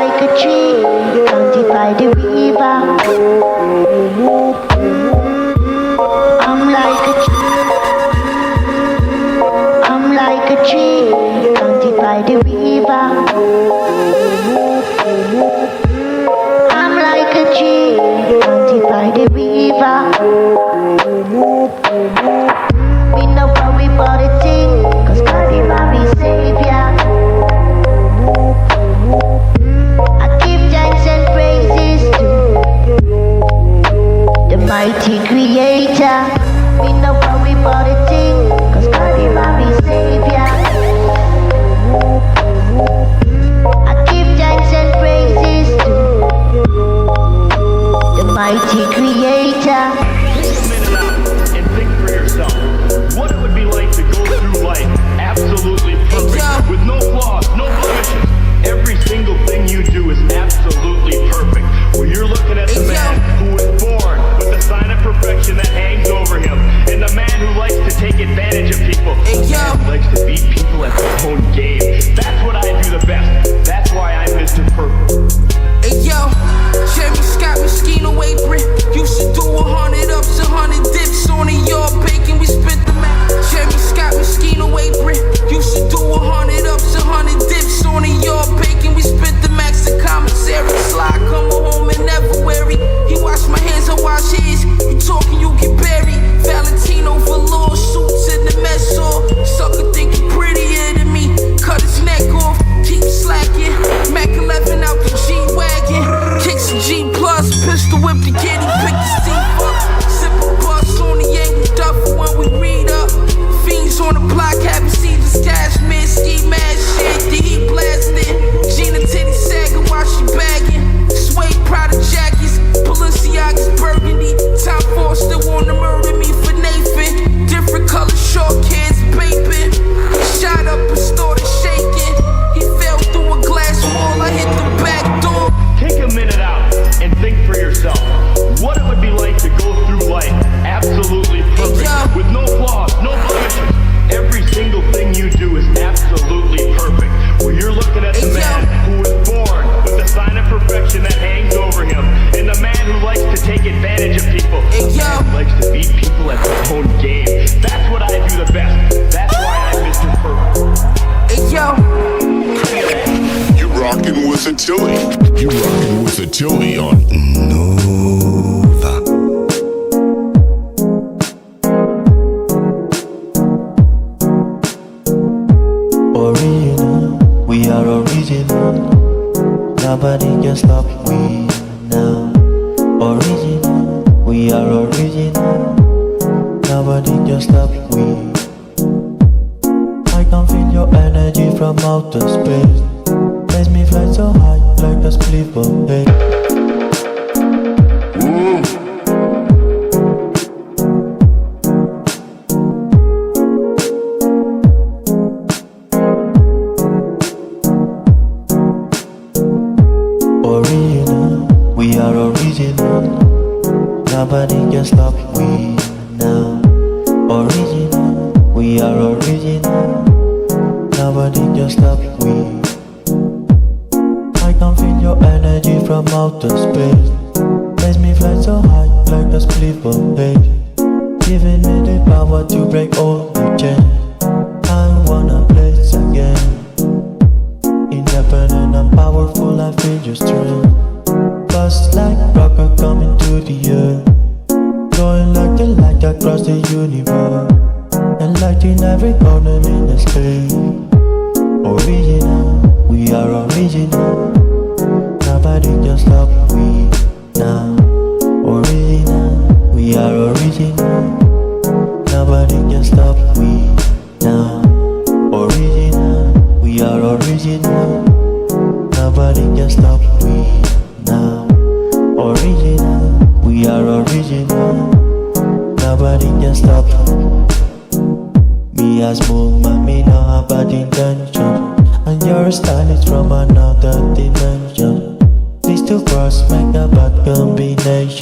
like a tree planted by the river. I'm like a tree. I'm like a tree planted by the river. I'm like a tree planted by the river. We no worry about a thing, 'cause God is my savior. I give thanks and praises to the mighty creator. We no worry about a thing, 'cause God is my savior. I give thanks and praises to the mighty creator. And think for yourself what it would be like to go through life absolutely perfect, with no flaws, no blemishes. Every single thing you do is absolutely perfect. Well, you're looking at the man who was born with the sign of perfection that hangs over him, and the man who likes to take advantage of people, the man who likes to beat people at their own game. That's what I do the best. That's why I'm Mr. Perfect. Hey yo, Jerry Scott Mosquito apron. You should do 100 ups, 100 dips on a yard bacon. We spent the man. Jerry Scott Mosquito apron. You should do 100 ups, 100 dips on a yard bacon. We spent the max in commissary. Sly come home and never weary. He wash my hands, I wash his. You talking, you get buried. Valentino velour suits in the mess hall. Sucker think you prettier than me. Cut his neck off, keep slacking. Mac 11 out the G-Wagon. Kicks a G plus, pistol whip the kid, he picked his teeth up. Sip a bus on the angle duffel when we read up. Fiends on the block, haven't seen this cashmere. Ski mask shit, the heat blasting. Gina titty sagging while she bagging. Suede Prada jackets, Balenciaga's burgundy. Top 4 still wanna murder me for Nathan. Different color short kids, vaping. Shot up and started shaking. He fell through a glass wall, I hit the back door. Take a minute out and think for yourself what it would be like to go through life absolutely perfect, with no flaws, no blemishes. Every single thing you do is absolutely perfect. Well, you're looking at the man who was born with the sign of perfection that hangs over him, and the man who likes to take advantage of people, the man who likes to beat people at their own game. That's what I do the best. That's why I'm Mr. Perfect. Hey yo, you rockin' with Atili. You rockin' with Atili on Nova. Original, we are original. Nobody can stop we now. Original, we are original. Nobody can stop we. I can feel your energy from outer space. Makes me fly so high like a split of hay. Original, we are original. Nobody can stop we now. Original, we are original. Nobody can stop we. I can feel your energy from outer space. Makes me fly so high like a split of hay. Giving me the power to break all the chains. I wanna place again. Independent and powerful, I feel your strength. Bust like rocket coming to the earth. Going like the light across the universe. And lighting every corner in the space. Original, we are original. Nobody can stop we now. Original, we are original. Nobody can stop we now. Original, we are original. Nobody can stop we now. Original, we are original. Nobody can stop. Me as movement, me no have bad intention. And your style is from another dimension. These two cross make a bad combination.